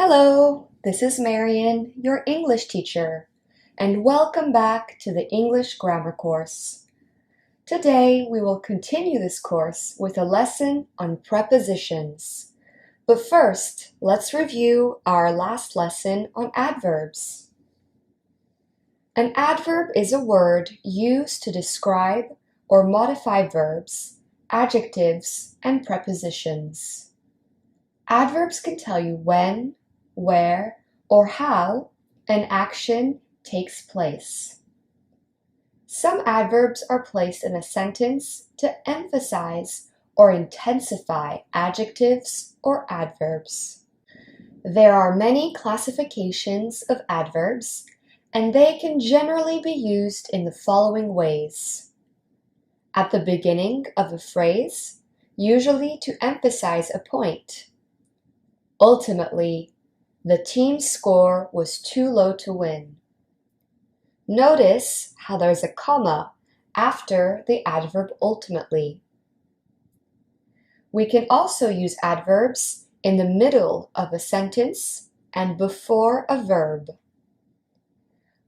Hello, this is Marian, your English teacher, and welcome back to the English Grammar course. Today we will continue this course with a lesson on prepositions. But first, let's review our last lesson on adverbs. An adverb is a word used to describe or modify verbs, adjectives, and prepositions. Adverbs can tell you when, where, or how an action takes place. Some adverbs are placed in a sentence to emphasize or intensify adjectives or adverbs. There are many classifications of adverbs, and they can generally be used in the following ways. At the beginning of a phrase, usually to emphasize a point. Ultimately, the team's score was too low to win. Notice how there's a comma after the adverb ultimately. We can also use adverbs in the middle of a sentence and before a verb.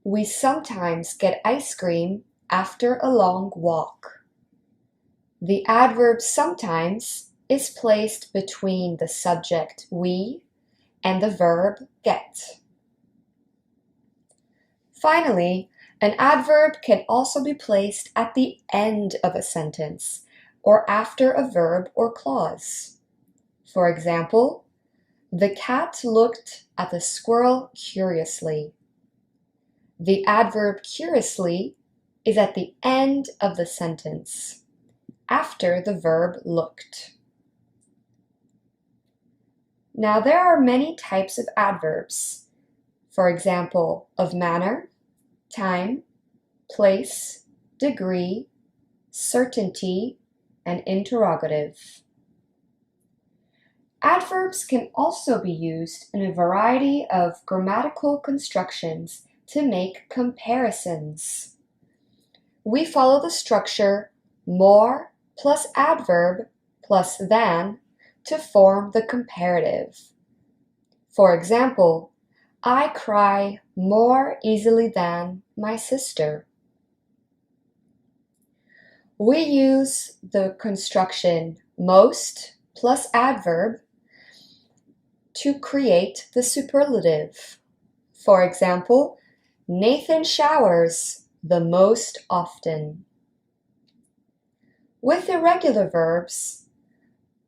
We sometimes get ice cream after a long walk. The adverb sometimes is placed between the subject we and the verb get. Finally, an adverb can also be placed at the end of a sentence or after a verb or clause. For example, the cat looked at the squirrel curiously. The adverb curiously is at the end of the sentence, after the verb looked. Now there are many types of adverbs, for example, of manner, time, place, degree, certainty, and interrogative. Adverbs can also be used in a variety of grammatical constructions to make comparisons. We follow the structure more plus adverb plus than to form the comparative. For example, I cry more easily than my sister. We use the construction most plus adverb to create the superlative. For example, Nathan showers the most often. With irregular verbs,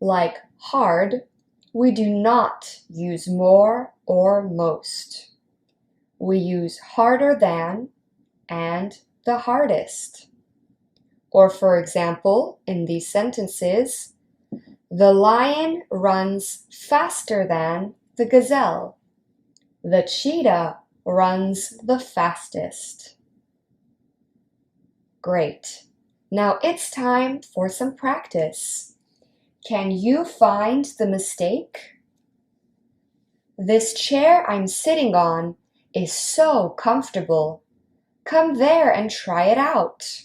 like hard, we do not use more or most. We use harder than and the hardest. Or for example, in these sentences, the lion runs faster than the gazelle. The cheetah runs the fastest. Great. Now it's time for some practice. Can you find the mistake? This chair I'm sitting on is so comfortable. Come there and try it out.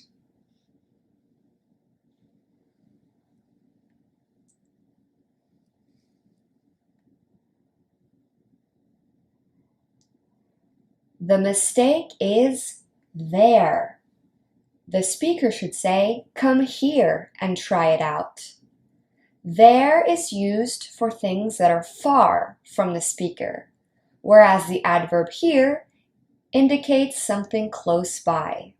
The mistake is there. The speaker should say, come here and try it out. There is used for things that are far from the speaker, whereas the adverb here indicates something close by.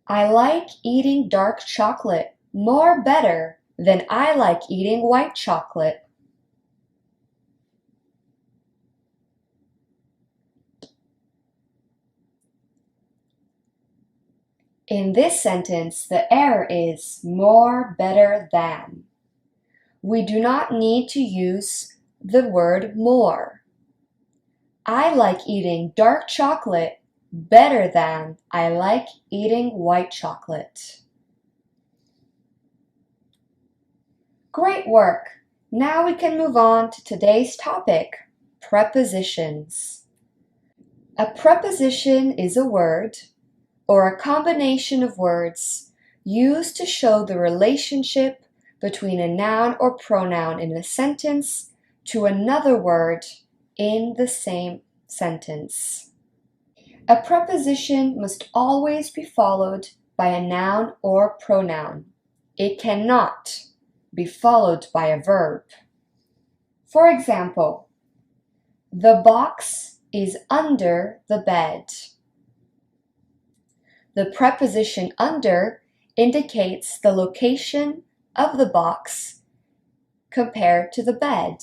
I like eating dark chocolate more better than I like eating white chocolate. In this sentence, the error is more better than. We do not need to use the word more. I like eating dark chocolate better than I like eating white chocolate. Great work! Now we can move on to today's topic, prepositions. A preposition is a word or a combination of words used to show the relationship between a noun or pronoun in a sentence to another word in the same sentence. A preposition must always be followed by a noun or pronoun. It cannot be followed by a verb. For example, the box is under the bed. The preposition under indicates the location of the box compared to the bed.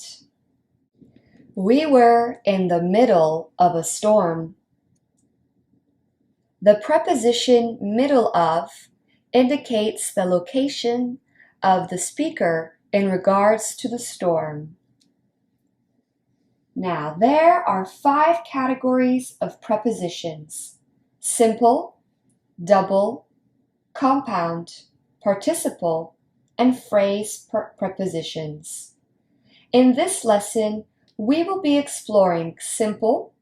We were in the middle of a storm. The preposition middle of indicates the location of the speaker in regards to the storm. Now, there are 5 categories of prepositions: simple, double, compound, participle, and phrase prepositions. In this lesson, we will be exploring simple,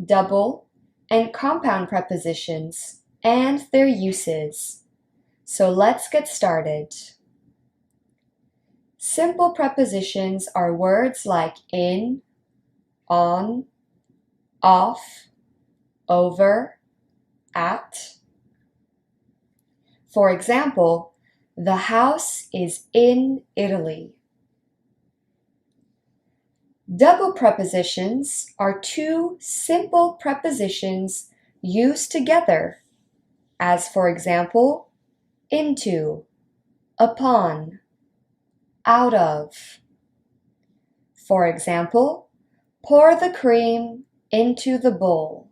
double, and compound prepositions and their uses. So let's get started. Simple prepositions are words like in, on, off, over, at. For example, the house is in Italy. Double prepositions are 2 simple prepositions used together, as for example, into, upon, out of. For example, pour the cream into the bowl.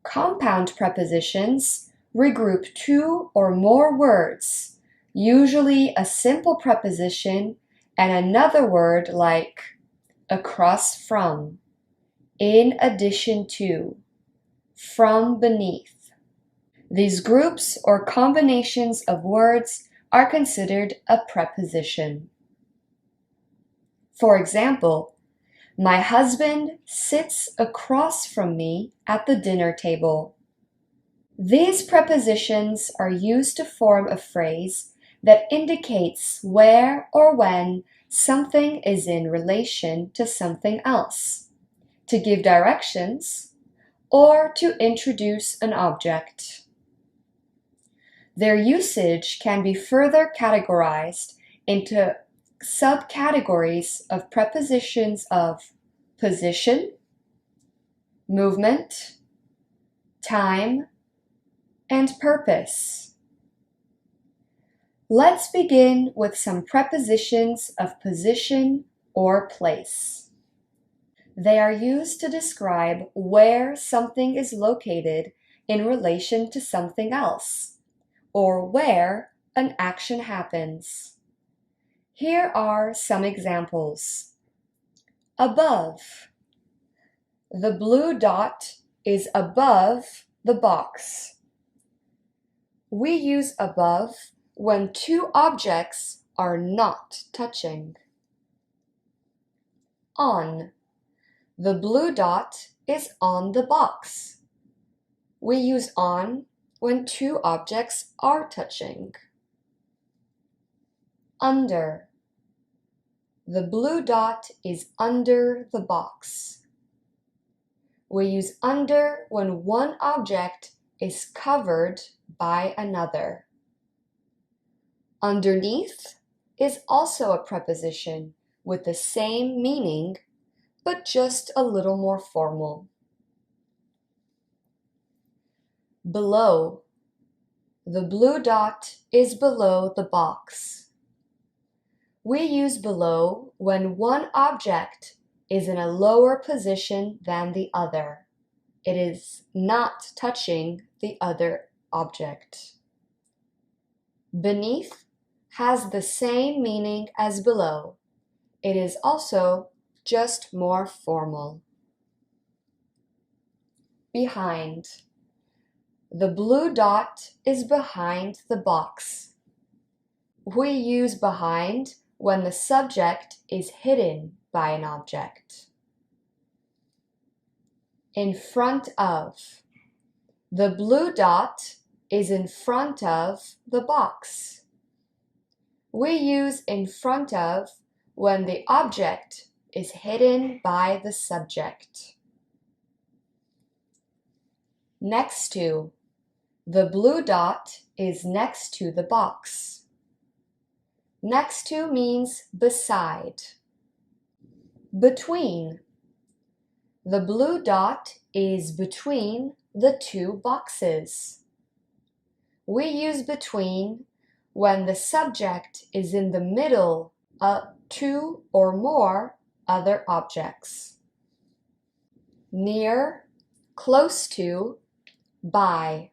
Compound prepositions regroup 2 or more words, usually a simple preposition and another word like across from, in addition to, from beneath. These groups or combinations of words are considered a preposition. For example, my husband sits across from me at the dinner table. These prepositions are used to form a phrase that indicates where or when something is in relation to something else, to give directions, or to introduce an object. Their usage can be further categorized into subcategories of prepositions of position, movement, time, and purpose. Let's begin with some prepositions of position or place. They are used to describe where something is located in relation to something else, or where an action happens. Here are some examples. Above. The blue dot is above the box. We use above when 2 objects are not touching. On. The blue dot is on the box. We use on when 2 objects are touching. Under. The blue dot is under the box. We use under when one object is covered by another. Underneath is also a preposition with the same meaning, but just a little more formal. Below. The blue dot is below the box. We use below when one object is in a lower position than the other. It is not touching the other object. Beneath has the same meaning as below. It is also just more formal. Behind. The blue dot is behind the box. We use behind when the subject is hidden by an object. In front of. The blue dot is in front of the box. We use in front of when the object is hidden by the subject. Next to. The blue dot is next to the box. Next to means beside. Between. The blue dot is between the two boxes. We use between when the subject is in the middle of two or more other objects. Near, close to, by.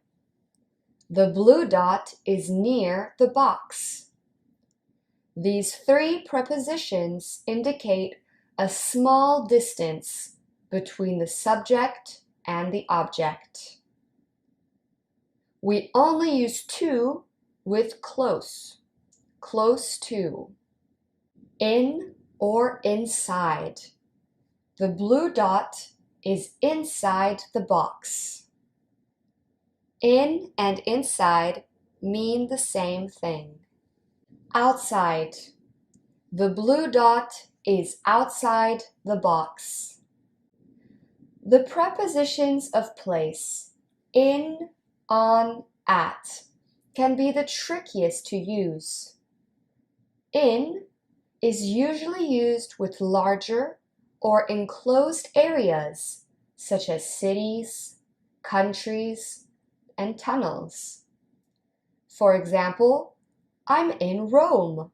The blue dot is near the box. These three prepositions indicate a small distance between the subject and the object. We only use to with close, close to, in or inside. The blue dot is inside the box. In and inside mean the same thing. Outside. The blue dot is outside the box. The prepositions of place, in, on, at, can be the trickiest to use. In is usually used with larger or enclosed areas such as cities, countries, and tunnels. For example, I'm in Rome.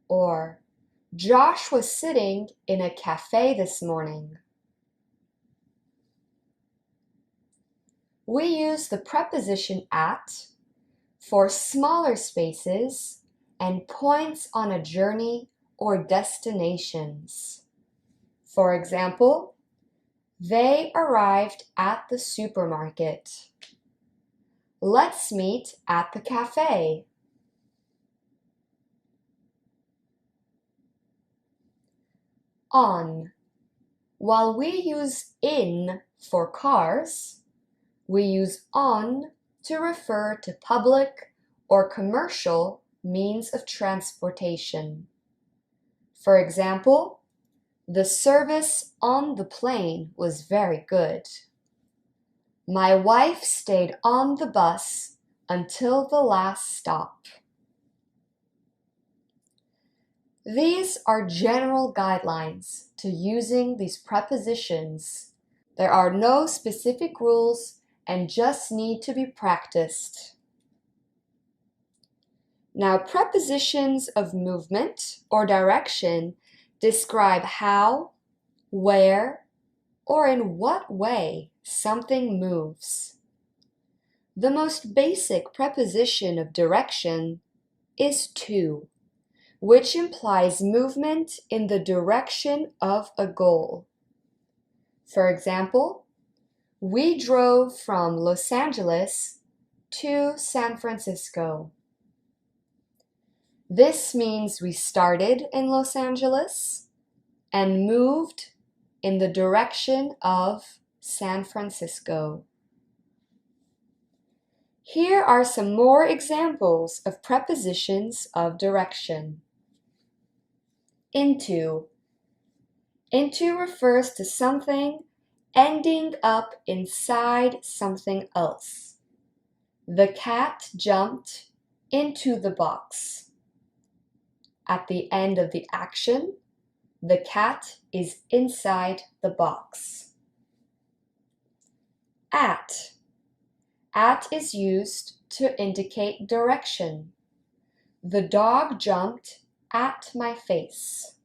Or, Josh was sitting in a cafe this morning. We use the preposition at for smaller spaces and points on a journey or destinations. For example, they arrived at the supermarket. Let's meet at the cafe. On. While we use in for cars, we use on to refer to public or commercial means of transportation. For example, the service on the plane was very good. My wife stayed on the bus until the last stop. These are general guidelines to using these prepositions. There are no specific rules and just need to be practiced. Now, prepositions of movement or direction describe how, where, or in what way something moves. The most basic preposition of direction is to, which implies movement in the direction of a goal. For example, we drove from Los Angeles to San Francisco. This means we started in Los Angeles and moved in the direction of San Francisco. Here are some more examples of prepositions of direction. Into. Into refers to something ending up inside something else. The cat jumped into the box. At the end of the action, the cat is inside the box. At. At is used to indicate direction. The dog jumped at my face.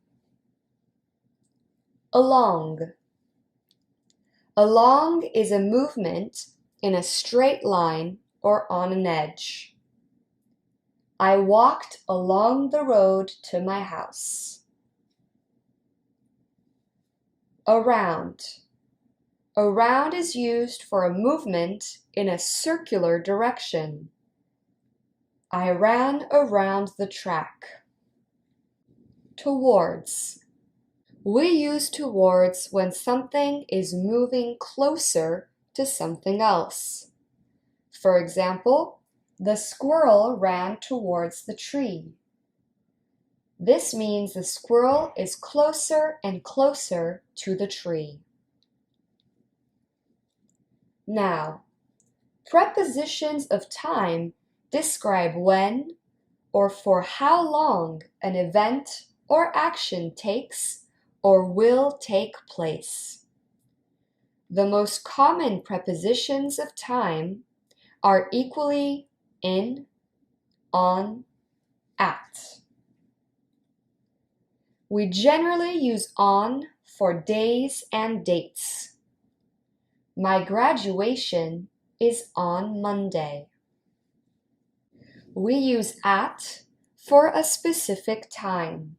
Along. Along is a movement in a straight line or on an edge. I walked along the road to my house. Around. Around is used for a movement in a circular direction. I ran around the track. Towards. We use towards when something is moving closer to something else. For example, The squirrel ran towards the tree. This means the squirrel is closer and closer to the tree. Now, prepositions of time describe when or for how long an event or action takes or will take place. The most common prepositions of time are equally in, on, at. We generally use on for days and dates. My graduation is on Monday. We use at for a specific time.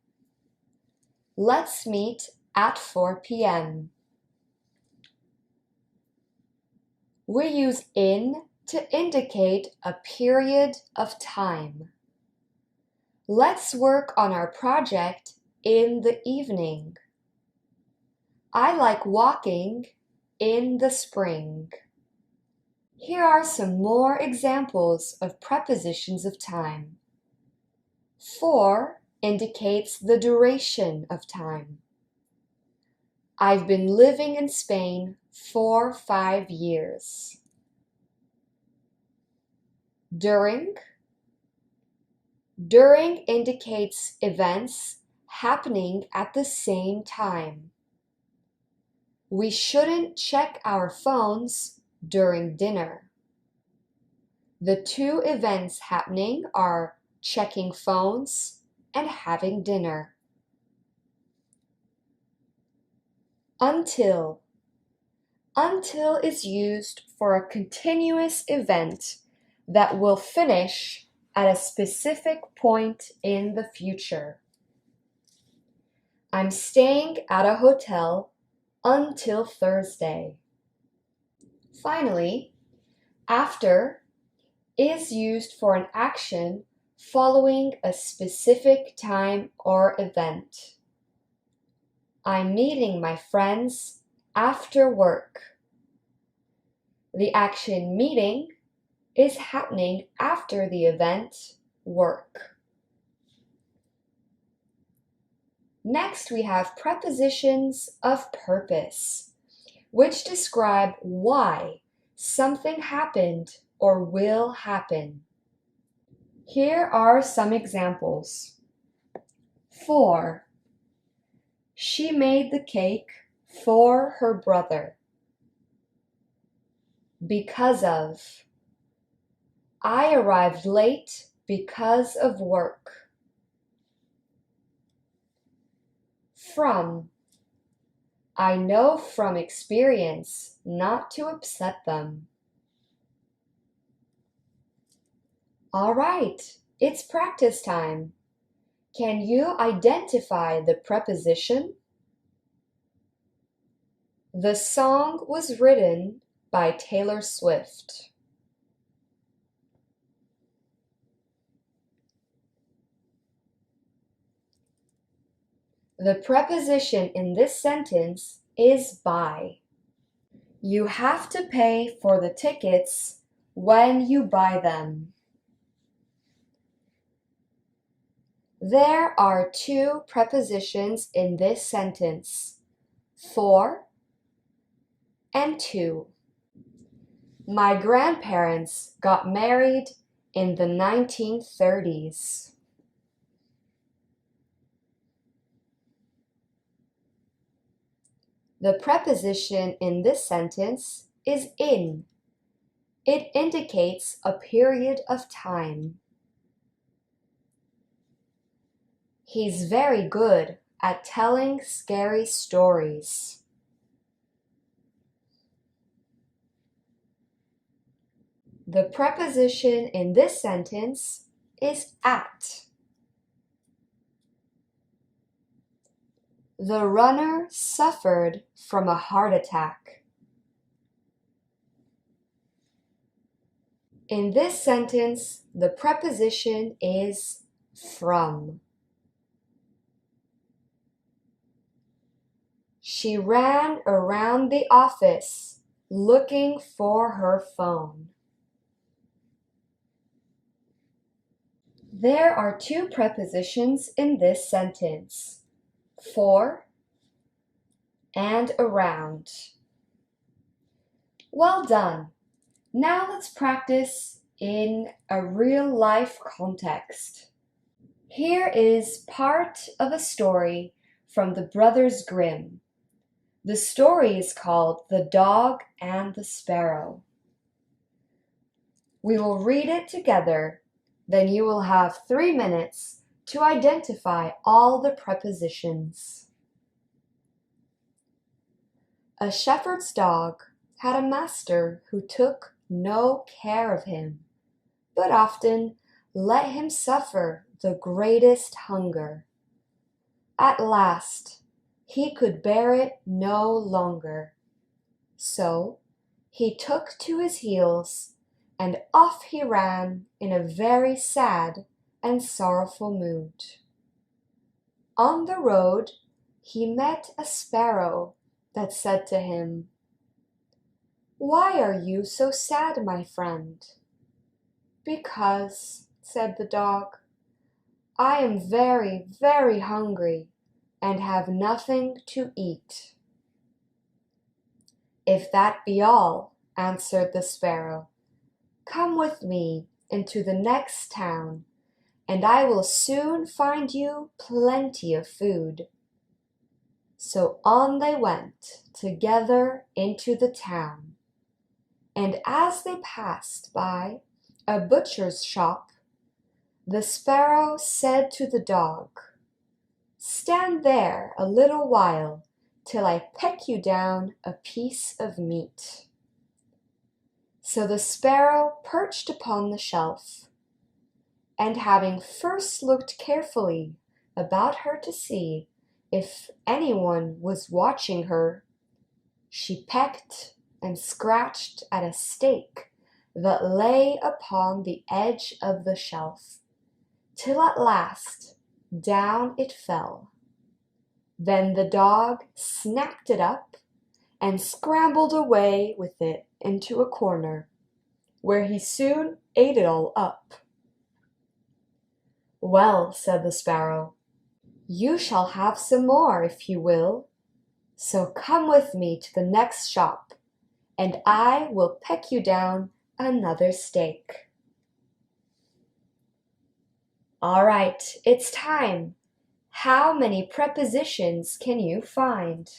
Let's meet at 4 p.m. We use in to indicate a period of time. Let's work on our project in the evening. I like walking in the spring. Here are some more examples of prepositions of time. For indicates the duration of time. I've been living in Spain for 5 years. During indicates events happening at the same time. We shouldn't check our phones during dinner. The two events happening are checking phones and having dinner. Until is used for a continuous event that will finish at a specific point in the future. I'm staying at a hotel until Thursday. Finally, after is used for an action following a specific time or event. I'm meeting my friends after work. The action meeting is happening after the event work. Next, we have prepositions of purpose, which describe why something happened or will happen. Here are some examples. For, she made the cake for her brother. Because of, I arrived late because of work. From, I know from experience not to upset them. All right, it's practice time. Can you identify the preposition? The song was written by Taylor Swift. The preposition in this sentence is by. You have to pay for the tickets when you buy them. There are two prepositions in this sentence, for and to. My grandparents got married in the 1930s. The preposition in this sentence is in. It indicates a period of time. He's very good at telling scary stories. The preposition in this sentence is at. The runner suffered from a heart attack. In this sentence, the preposition is from. She ran around the office looking for her phone. There are two prepositions in this sentence, for and around. Well done! Now let's practice in a real-life context. Here is part of a story from the Brothers Grimm. The story is called The Dog and the Sparrow. We will read it together, then you will have 3 minutes to identify all the prepositions. A shepherd's dog had a master who took no care of him, but often let him suffer the greatest hunger. At last, he could bear it no longer. So he took to his heels, and off he ran in a very sad and sorrowful mood. On the road he met a sparrow that said to him, "Why are you so sad, my friend?" "Because," said the dog, "I am very, very hungry and have nothing to eat." "If that be all," answered the sparrow, "come with me into the next town, and I will soon find you plenty of food." So on they went together into the town, and as they passed by a butcher's shop, the sparrow said to the dog, "Stand there a little while till I peck you down a piece of meat." So the sparrow perched upon the shelf, and having first looked carefully about her to see if anyone was watching her, she pecked and scratched at a steak that lay upon the edge of the shelf, till at last down it fell. Then the dog snapped it up and scrambled away with it into a corner, where he soon ate it all up. "Well," said the sparrow, "you shall have some more if you will, so come with me to the next shop, and I will peck you down another steak." All right, it's time. How many prepositions can you find?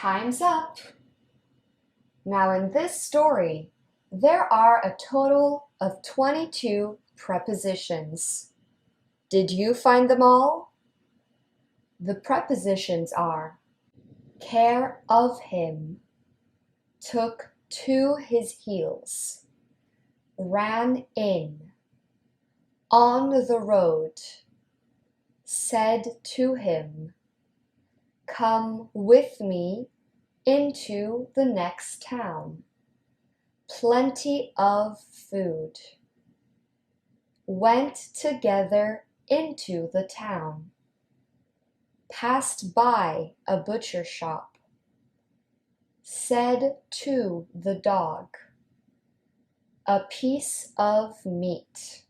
Time's up! Now in this story, there are a total of 22 prepositions. Did you find them all? The prepositions are care of him, took to his heels, ran in, on the road, said to him, come with me into the next town, plenty of food, went together into the town, passed by a butcher shop, said to the dog, a piece of meat,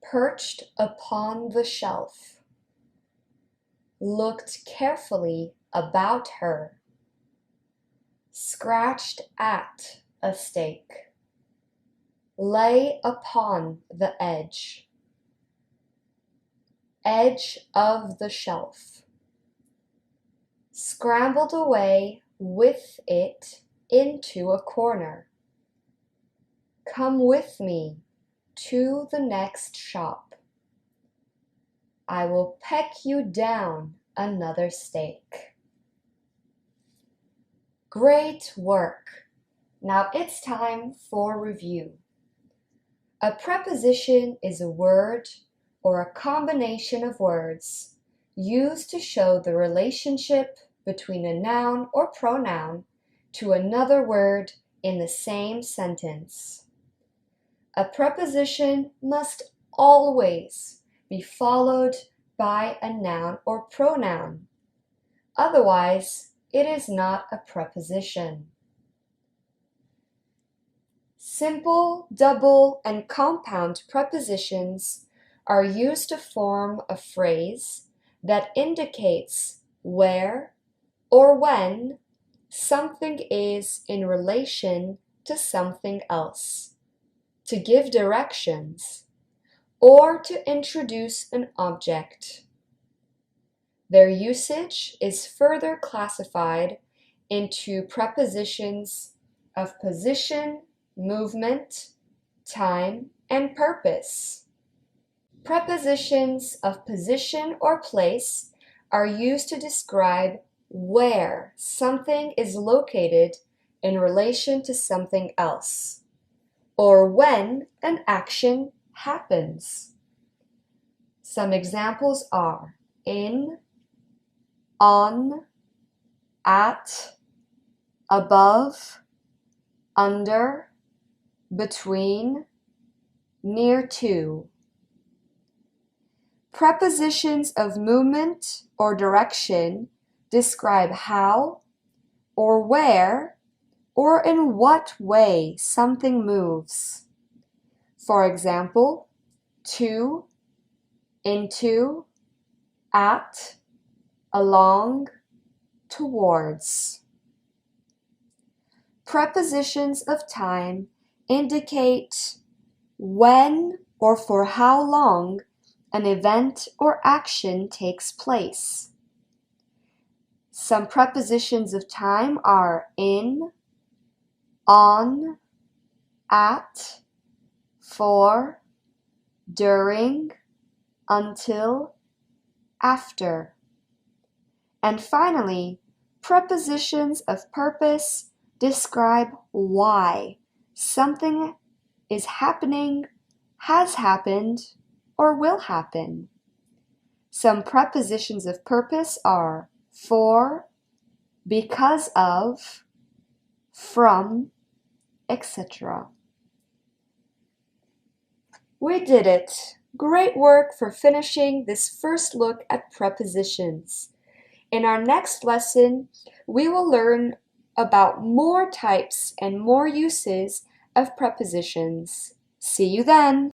perched upon the shelf, looked carefully about her, scratched at a stake, lay upon the edge of the shelf, scrambled away with it into a corner, come with me to the next shop, I will peck you down another steak. Great work! Now it's time for review. A preposition is a word or a combination of words used to show the relationship between a noun or pronoun to another word in the same sentence. A preposition must always be followed by a noun or pronoun. Otherwise, it is not a preposition. Simple, double, and compound prepositions are used to form a phrase that indicates where or when something is in relation to something else, to give directions, or to introduce an object. Their usage is further classified into prepositions of position, movement, time, and purpose. Prepositions of position or place are used to describe where something is located in relation to something else, or when an action happens. Some examples are in, on, at, above, under, between, near to. Prepositions of movement or direction describe how or where or in what way something moves. For example, to, into, at, along, towards. Prepositions of time indicate when or for how long an event or action takes place. Some prepositions of time are in, on, at, for, during, until, after. And finally, prepositions of purpose describe why something is happening, has happened, or will happen. Some prepositions of purpose are for, because of, from, etc. We did it! Great work for finishing this first look at prepositions. In our next lesson, we will learn about more types and more uses of prepositions. See you then!